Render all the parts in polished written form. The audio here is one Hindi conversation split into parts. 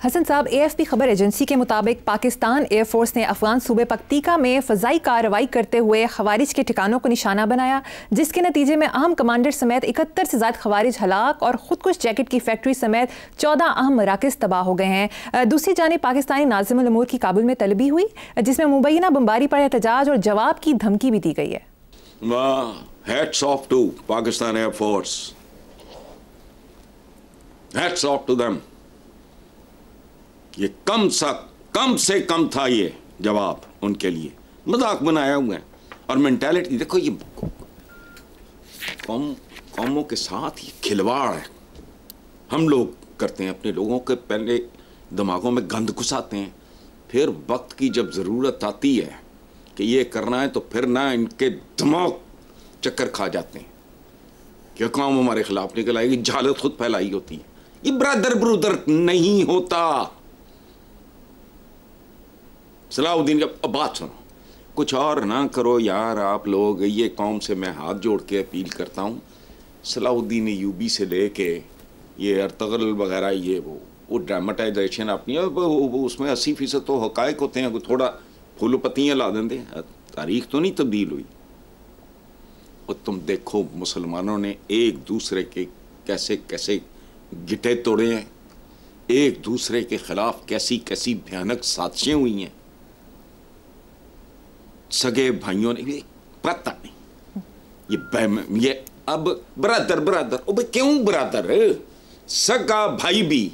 हसन साहब, AFP खबर एजेंसी के मुताबिक पाकिस्तान एयरफोर्स ने अफगान सूबे पक्तिका में फ़ज़ाई कार्रवाई करते हुए खवारिज के ठिकानों को निशाना बनाया, जिसके नतीजे में अहम कमांडर समेत 71 से ज़्यादा खवारिज हलाक और खुदकुश जैकेट की फैक्ट्री समेत 14 अहम मराकज़ तबाह हो गए हैं। दूसरी जानिब पाकिस्तानी नाज़िमुल उमूर की काबुल में तलबी हुई, जिसमें मुबैना बमबारी पर एहतजाज और जवाब की धमकी भी दी गई है। Hats off to Pakistan Air Force. Hats off to them. ये कम से कम था ये जवाब उनके लिए। मजाक बनाया हुआ है और मेंटालिटी देखो, ये कौमों के साथ ये खिलवाड़ है। हम लोग करते हैं, अपने लोगों के पहले दिमागों में गंद घुसाते हैं, फिर वक्त की जब ज़रूरत आती है कि ये करना है तो फिर ना इनके दिमाग चक्कर खा जाते हैं कि कौम हमारे खिलाफ निकल आएगी, जहालत खुद फैलाई होती है। ये ब्रदर नहीं होता। सलाहुद्दीन का बात सुनो, कुछ और ना करो यार आप लोग। ये कौम से मैं हाथ जोड़ के अपील करता हूँ, सलाहुद्दीन यूबी से लेके ये अर्तगल वगैरह, ये वो ड्रामेटाइजेशन अपनी उसमें 80% तो हकायक होते हैं, थोड़ा फूल पत्तियाँ ला देंगे, तारीख तो नहीं तब्दील हुई। और तुम देखो मुसलमानों ने एक दूसरे के कैसे कैसे गिटे तोड़े हैं, एक दूसरे के खिलाफ कैसी कैसी भयानक साजिशें हुई हैं। सगे भाइयों ने भी पता नहीं, ये अब ब्रदर ओ भाई क्यों ब्रदर, सगा भाई भी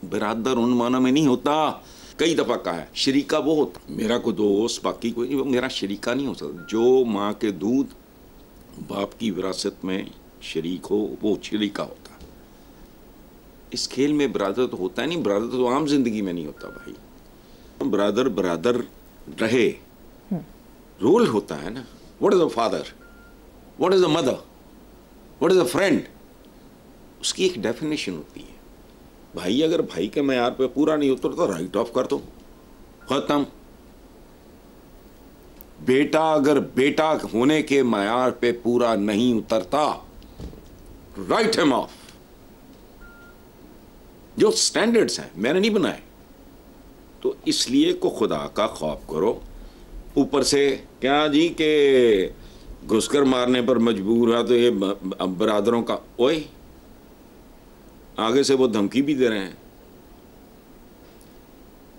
ब्रदर उन मानों में नहीं होता। कई दफा कहा है, शरीका वो होता मेरा को दोस्त, बाकी कोई नहीं, मेरा शरीका नहीं हो सकता। जो माँ के दूध बाप की विरासत में शरीक हो वो शरीका होता। इस खेल में ब्रदर तो होता है नहीं, ब्रदर तो आम जिंदगी में नहीं होता भाई। ब्रदर रहे, रोल होता है ना। What is a father, what is a mother, what is a friend, उसकी एक डेफिनेशन होती है। भाई अगर भाई के मैयार पे पूरा नहीं उतरता तो राइट ऑफ कर दो, खत्म। बेटा अगर बेटा होने के मैयार पे पूरा नहीं उतरता, राइट हिम ऑफ। जो स्टैंडर्ड्स हैं मैंने नहीं बनाए, तो इसलिए को खुदा का खौफ करो। ऊपर से क्या जी के घुसकर मारने पर मजबूर है, तो ये बरादरों का ओए आगे से वो धमकी भी दे रहे हैं।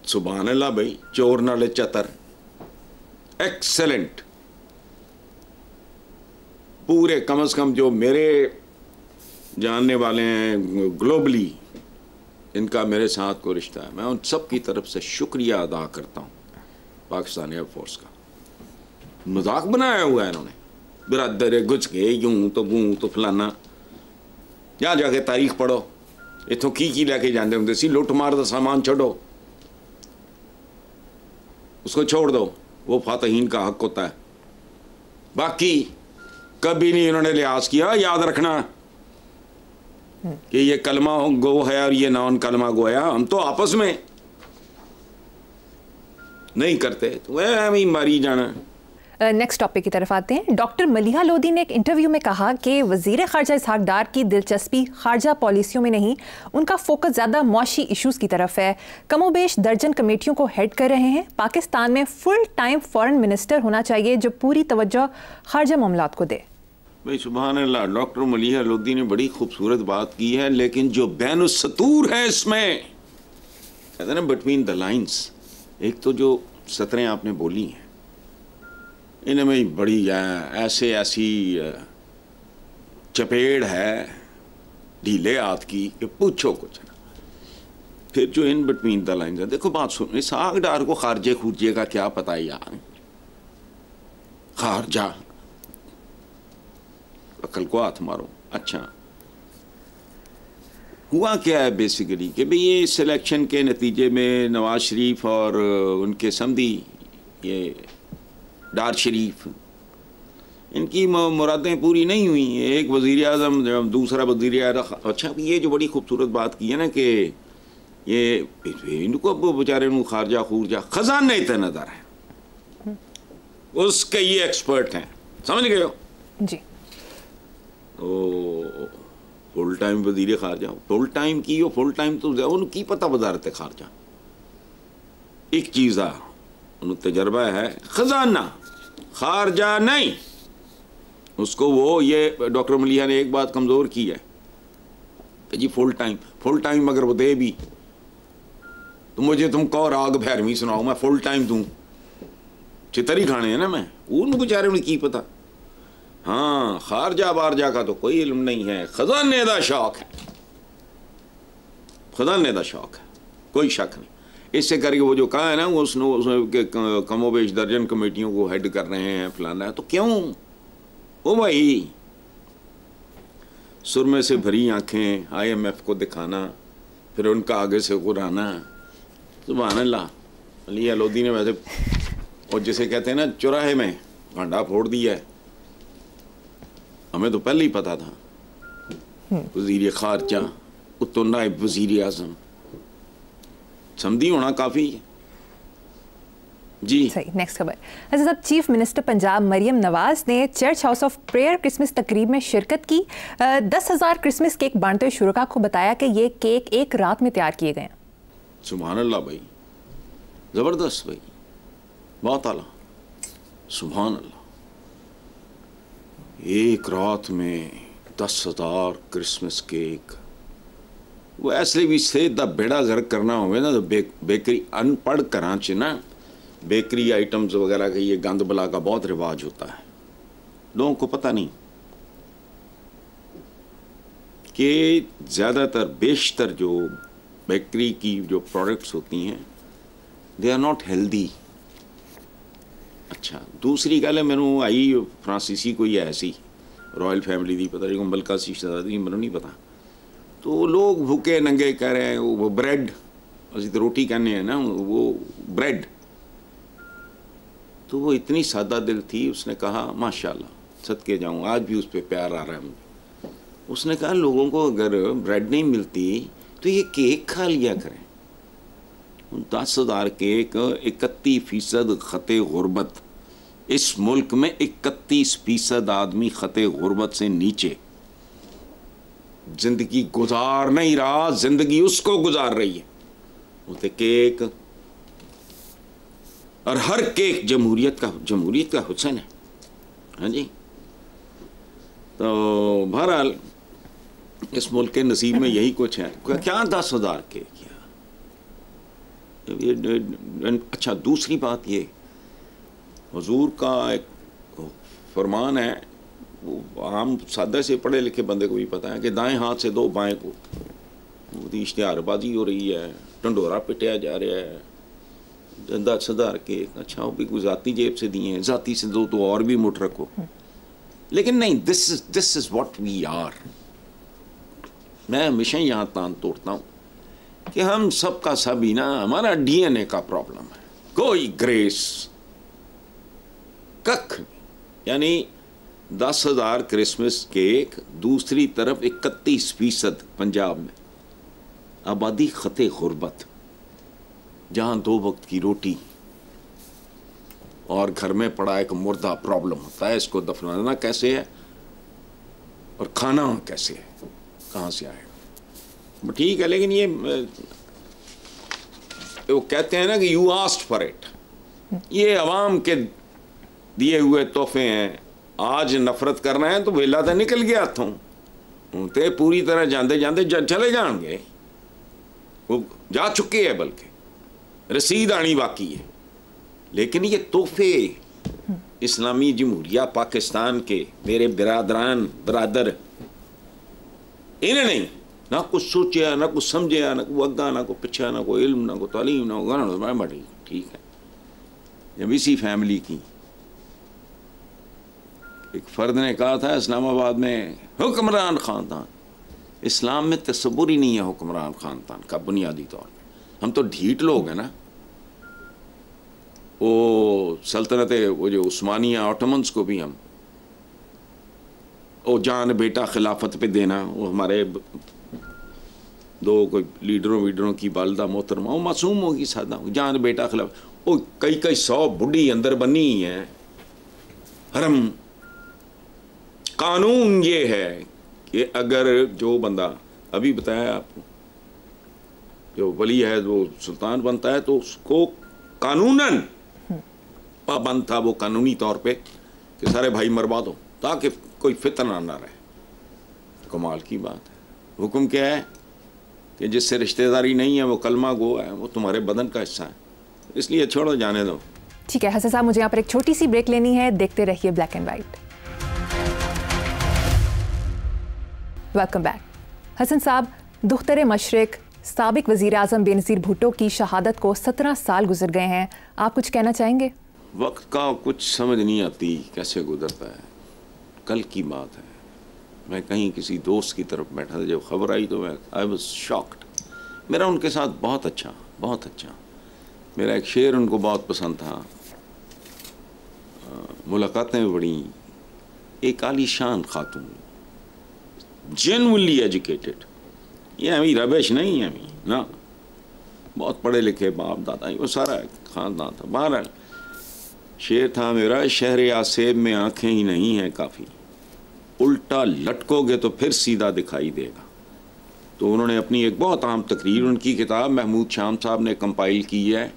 सुभान अल्लाह भाई, चोर नाले चतर, एक्सेलेंट। पूरे कम से कम जो मेरे जानने वाले हैं ग्लोबली, इनका मेरे साथ को रिश्ता है, मैं उन सब की तरफ से शुक्रिया अदा करता हूँ पाकिस्तान एयरफोर्स का। मजाक बनाया हुआ है इन्होंने, बिरादर घुस गए यूं तो वूं तो फलाना। जा जाके तारीख पढ़ो, इतों की लैके जाते होंगे सी, लुट मार का सामान छोड़ो, उसको छोड़ दो, वो फातहीन का हक होता है। बाकी कभी नहीं इन्होंने लिहाज किया। याद रखना कि ये कलमा गो है और ये नॉन कलमा गोया, हम तो आपस में नहीं करते, तो वह ही मारी जाना। नेक्स्ट टॉपिक की तरफ आते हैं। डॉक्टर मलिहा लोधी ने एक इंटरव्यू में कहा कि वज़ीर ख़ारजा इसहाक डार की दिलचस्पी ख़ारजा पॉलिसियों में नहीं, उनका फोकस ज़्यादा मुआशी इशूज़ की तरफ है। कमोबेश दर्जन कमेटियों को हेड कर रहे हैं। पाकिस्तान में फुल टाइम फॉरेन मिनिस्टर होना चाहिए जो पूरी तवज्जो ख़ारजा मामलात को दे। भाई सुभान अल्लाह, डॉक्टर मलिहा लोधी ने बड़ी खूबसूरत बात की है, लेकिन जो बैनुस्सतूर है इसमें, कहते ना बिटवीन द लाइन्स, एक तो जो सतरें आपने बोली हैं इनमें बड़ी ऐसी चपेड़ है ढीले हाथ की कि पूछो कुछ ना। फिर जो इन बिटवीन द लाइन्स है, देखो बात सुनो, इसहाक डार को खारजे खूरजे का क्या पता है यार, खारजा, अकल को हाथ मारो। अच्छा हुआ क्या है बेसिकली कि भाई ये सिलेक्शन के नतीजे में नवाज शरीफ और उनके समधी ये डार शरीफ, इनकी मुरादें पूरी नहीं हुई। एक वज़ीर आज़म, दूसरा वज़ीर आज़म। अच्छा ये जो बड़ी खूबसूरत बात की है ना कि ये इनको बेचारे खारजा खूरजा खजाने थे नजर है, उसके ये एक्सपर्ट हैं, समझ गए हो जी। तो फुल टाइम वजीर खारजा फुल टाइम की हो फुल टाइम तो उन्होंने की पता वजारत खारजा एक चीज़ आ उन्होंने तजर्बा है खजाना खारजा नहीं उसको वो ये डॉक्टर मलिया ने एक बात कमज़ोर की है कि जी फुल टाइम अगर वो दे भी तो मुझे तुम कहो राग भैरवी सुनाओ मैं फुल टाइम दूँ चितर ही खाने हैं ना मैं उन बेचारे उन्हें की पता। हाँ खारजा बारजा का तो कोई इल्म नहीं है खजाने का शौक है खजाने का शौक है कोई शक नहीं। इससे करके वो जो कहा है ना वो उसने कमोबेश दर्जन कमेटियों को हेड कर रहे हैं फलाना है तो क्यों ओ भाई सुरमे से भरी आंखें IMF को दिखाना फिर उनका आगे से गुराना सुभान अल्लाह। अली लोधी ने वैसे और जिसे कहते हैं ना चौराहे में भांडा फोड़ दिया है हमें तो पहले ही पता था वजीर खारजा उत्तो नायब वजीर आजम समझी होना काफ़ी है जी। सही नेक्स्ट खबर। अच्छा साहब चीफ मिनिस्टर पंजाब मरियम नवाज ने church house of prayer Christmas तकरीब में शिरकत की। 10,000 क्रिसमस केक बांटते हुए शुरा को बताया कि ये केक एक रात में तैयार किए गए हैं। सुभान अल्लाह भाई ज़बरदस्त भाई बहुत आला सुभान अल्लाह। एक रात में 10,000 क्रिसमस केक वो ऐसे भी से दा बेड़ा गर्क करना होवे ना तो बेकरी अनपढ़ घरां च ना बेकरी आइटम्स वगैरह का ये गंद बला का बहुत रिवाज होता है लोगों को पता नहीं कि ज़्यादातर बेशतर जो बेकरी की जो प्रोडक्ट्स होती हैं दे आर नॉट हेल्दी। अच्छा दूसरी गल है मैनू आई फ्रांसीसी कोई ऐसी रॉयल फैमिली की पता नहीं मलका सी शहजादी मैनू नहीं पता तो लोग भूखे नंगे कह रहे हैं वो ब्रेड असी तो रोटी कहने हैं ना वो ब्रेड तो वो इतनी सादा दिल थी उसने कहा माशाल्लाह सदके जाऊँ आज भी उस पर प्यार आ रहा है मुझे। उसने कहा लोगों को अगर ब्रेड नहीं मिलती तो ये केक खा लिया करें। 10,000 केक 31% खते गुर्बत इस मुल्क में 31% आदमी खते गुर्बत से नीचे जिंदगी गुजार नहीं रहा जिंदगी उसको गुजार रही है उसे केक और हर केक जमहूरियत का हुस्न है। हाँ जी तो बहरहाल इस मुल्क के नसीब में यही कुछ है क्या 10,000 केक अच्छा दूसरी बात ये हुजूर का एक फरमान है वो आम सादे से पढ़े लिखे बंदे को भी पता है कि दाएं हाथ से दो बाएं को इश्तिहारबाजी हो रही है ढंडोरा पिटाया जा रहा है 10,000 के अच्छा वो भी कोई ज़ाती जेब से दिए हैं ज़ाती से दो तो और भी मुठ रखो लेकिन नहीं this is what we are. मैं हमेशा यहाँ तान तोड़ता हूँ कि हम सबका सभी ना हमारा DNA का प्रॉब्लम है कोई ग्रेस कख यानी 10,000 क्रिसमस केक दूसरी तरफ 31% पंजाब में आबादी खते गुर्बत जहाँ 2 वक्त की रोटी और घर में पड़ा एक मुर्दा प्रॉब्लम होता है इसको दफनाना कैसे है और खाना कैसे है कहाँ से आएगा ठीक है लेकिन ये वो कहते हैं ना कि यू आस्क्ड फॉर इट ये अवाम के दिए हुए तोहफे हैं आज नफरत करना है तो वेला तो निकल गया हथों तो पूरी तरह जाते जाते चले जाएंगे वो जा चुके हैं बल्कि रसीद आनी बाकी है लेकिन ये तोहफे इस्लामी जमहूरिया पाकिस्तान के मेरे बरादर इन्हें नहीं ना कुछ सोचा ना कुछ समझा ना कोई अग्गा ना कोई पिछा ना कोई इल्म ना कोई तालीम ना कोई बड़ी ठीक है। जब इसी फैमिली की एक फ़र्द ने कहा था इस्लामाबाद में हुक्मरान ख़ानदान इस्लाम में तस्वुर ही नहीं है हुक्मरान ख़ानदान का बुनियादी तौर पे हम तो ढीठ लोग हैं ना वो सल्तनत वो जो उस्मानिया ऑटोमन्स को भी हम वो जान बेटा खिलाफत पे देना वो हमारे दो कोई लीडरों की वालदा मोहतरमा वो मासूम होगी सादा जान बेटा खिलाफ वो कई 100 बुढ़ी अंदर बनी है हरम कानून ये है कि अगर जो बंदा अभी बताया आपको, जो वली है वो सुल्तान बनता है तो उसको कानूनन पाबंद था वो कानूनी तौर पे कि सारे भाई मरवा दो ताकि कोई फितना ना रहे। कमाल की बात है। हुक्म क्या है कि जिससे रिश्तेदारी नहीं है वो कलमा गो है, वो तुम्हारे बदन का हिस्सा है, इसलिए छोड़ो, जाने दो। ठीक है हसन साहब, मुझे यहाँ पर एक छोटी सी ब्रेक लेनी है, देखते रहिए black and white. Welcome back. Hasan साहब, दुख्तर मशरिक साबिक वज़ीर आज़म बेनज़ीर भुट्टो की शहादत को 17 साल गुजर गए हैं, आप कुछ कहना चाहेंगे? वक्त का कुछ समझ नहीं आती कैसे गुजरता है। कल की बात है, मैं कहीं किसी दोस्त की तरफ बैठा था, जब खबर आई तो मैं आई वॉज शॉक्ड। मेरा उनके साथ बहुत अच्छा मेरा एक शेर उनको बहुत पसंद था। मुलाकातें बड़ी, एक आलीशान खातून, जेन्युइनली एजुकेटेड, ये हमें रबिश नहीं है, हमें ना, बहुत पढ़े लिखे बाप दादा, वो सारा खानदान था। बहरहाल शेर था मेरा, शहर आसेब में आंखें ही नहीं हैं काफ़ी, उल्टा लटकोगे तो फिर सीधा दिखाई देगा। तो उन्होंने अपनी एक बहुत अहम तकरीर, उनकी किताब महमूद शाम साहब ने कंपाइल की है,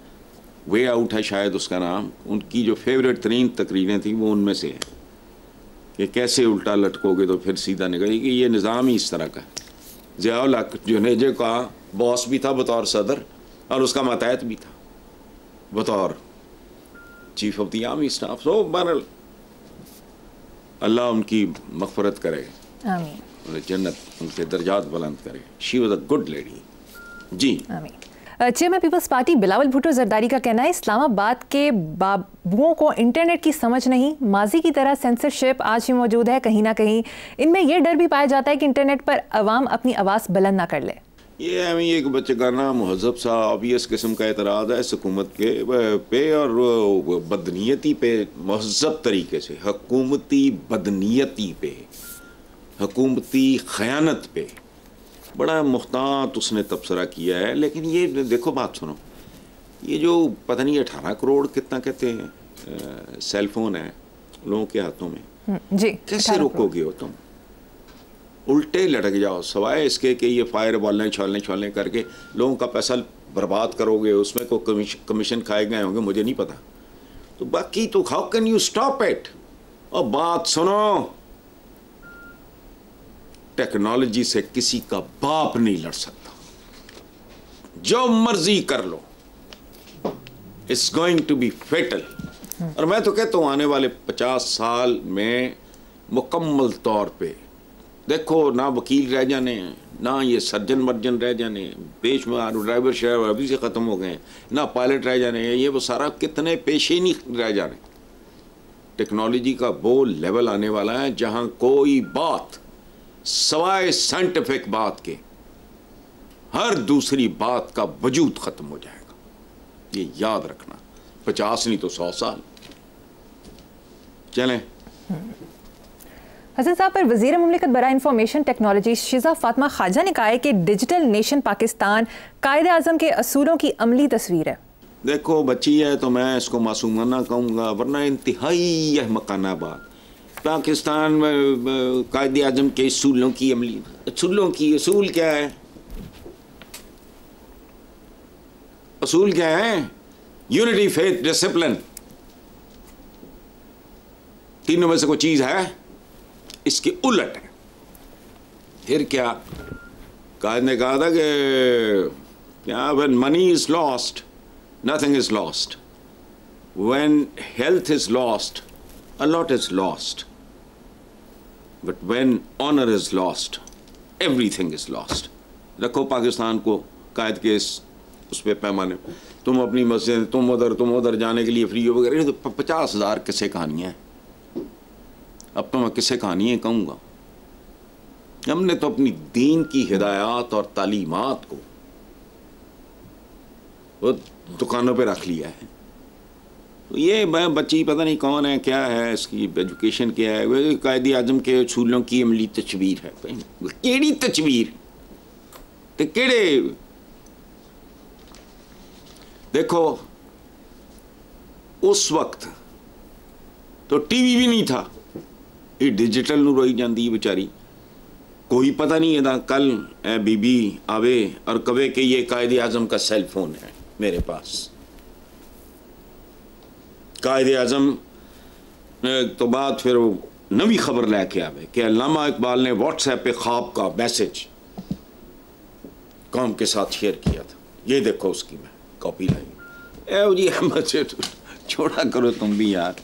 वे आउट है शायद उसका नाम, उनकी जो फेवरेट तरीन तकरीरें थी वो उनमें से है कि कैसे उल्टा लटकोगे तो फिर सीधा निकलेगी। ये निज़ाम ही इस तरह का है। ज़ियाउल हक जुनेजे का बॉस भी था बतौर सदर, और उसका मातहत भी था बतौर chief of the army staff. So बहरहाल अल्लाह उनकी मग़फ़रत करे, आमीन, जन्नत उनके दर्जात बुलंद करे। She was a good lady. जी आमीन। Chairman Peoples Party Bilawal Bhutto Zardari का कहना है इस्लामाबाद के बाबुओं को इंटरनेट की समझ नहीं, माजी की तरह सेंसरशिप आज भी मौजूद है कहीं ना कहीं। इनमें यह डर भी पाया जाता है कि इंटरनेट पर अवाम अपनी आवाज़ बुलंद ना कर ले। ये हमें एक बच्चे का नाम महजब सा ऑबियस किस्म का एतराज़ है इस हुकूमत के पे और बदनीयती पे, महजब तरीके से हुकूमती बदनीयती पे, हुकूमती ख़यानत पे बड़ा मुख्तात उसने तबसरा किया है। लेकिन ये देखो, बात सुनो, ये जो पता नहीं 18 करोड़ कितना कहते हैं सेलफोन है लोगों के हाथों में जी, कैसे रोकोगे हो तुम? उल्टे लटक जाओ, सवाए इसके कि ये फायर बॉलें छोलने करके लोगों का पैसा बर्बाद करोगे, उसमें कोई कमीशन खाए गए होंगे, मुझे नहीं पता। तो बाकी तो how can you stop it? और बात सुनो, टेक्नोलॉजी से किसी का बाप नहीं लड़ सकता, जो मर्जी कर लो, it's going to be fatal. और मैं तो कहता हूं आने वाले 50 साल में मुकम्मल तौर पे देखो, ना वकील रह जाने, ना ये सर्जन वर्जन रह जाने, बेशुमार ड्राइवर शराइवर अभी से ख़त्म हो गए, ना पायलट रह जाने, ये वो सारा कितने पेशे नहीं रह जाने। टेक्नोलॉजी का वो लेवल आने वाला है जहां कोई बात सवाए साइंटिफिक बात के हर दूसरी बात का वजूद ख़त्म हो जाएगा। ये याद रखना, 50 नहीं तो 100 साल। चलें। हसन साहब, पर वज़ीर मुमलिकत बराए इंफॉर्मेशन टेक्नोलॉजी शिज़ा फातिमा ख्वाजा ने कहा है कि डिजिटल नेशन पाकिस्तान कायदे आज़म के असूलों की अमली तस्वीर है। देखो, बच्ची है तो मैं इसको मासूमाना कहूँगा, वरना इंतहाई अहमकाना बात। पाकिस्तान में कायदे आज़म के असूलों की अमली, असूल क्या है? असूल क्या है? यूनिटी, फेथ, डिसिप्लिन, तीनों में से कोई चीज़ है? इसके उलट है। फिर क्या कायद ने कहा था कि क्या, when money is lost nothing is lost, when health is lost a lot is lost, but when honor is lost everything is lost। रखो पाकिस्तान को कायद के उस पे पैमाने, तुम अपनी मस्जिद तुम उधर जाने के लिए फ्री हो वगैरह, तो 50,000 किस्से कहानियाँ हैं। अब तो मैं किस्से कहानियाँ कहूँगा। हमने तो अपनी दीन की हिदायत और तालीमात को वो दुकानों पे रख लिया है। तो ये बच्ची पता नहीं कौन है, क्या है, इसकी एजुकेशन क्या है, वो कायदे आज़म के असूलों की अमली तस्वीर है। केड़ी तस्वीर ते केड़े? देखो, उस वक्त तो टीवी भी नहीं था, ये डिजिटल नूं रोई जाती बेचारी। कोई पता नहीं है कल ए बीबी आवे और कवे कि ये कायदे आजम का सेल फोन है मेरे पास। कायदे आजम तो बाद फिर नवी खबर लेके आवे कि अल्लामा इकबाल ने व्हाट्सएप पे ख्वाब का मैसेज कौम के साथ शेयर किया था, ये देखो उसकी मैं कॉपी लाई। ए जी अहमद से छोड़ा करो तुम भी यार,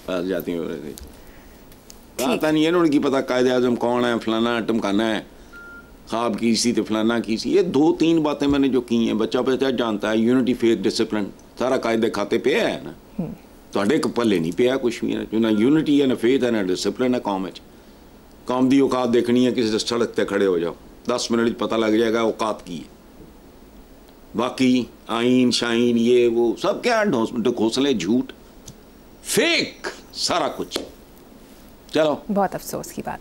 पास जाती हो रही थी पता नहीं है ना उनकी पता कायदे आजम कौन है, फलाना टमकाना है, ख्वाब की सी तो फलाना की सी। ये 2-3 बातें मैंने जो की हैं बच्चा पे जानता है। यूनिटी फेथ डिसिप्लिन सारा कायदे खाते पे है ना, ਤੁਹਾਡੇ ਕੋ ਪੱਲੇ नहीं ਪਿਆ कुछ भी है ना यूनिटी है ना फेथ है ना डिसिप्लिन है। कौम की औकात देखनी है, किसी सड़क पर खड़े हो जाओ 10 मिनट पता लग जाएगा औकात की है। बाकी आइन शाइन ये वो सब क्या घोंसले झूठ फेक सारा कुछ। चलो बहुत अफसोस की बात।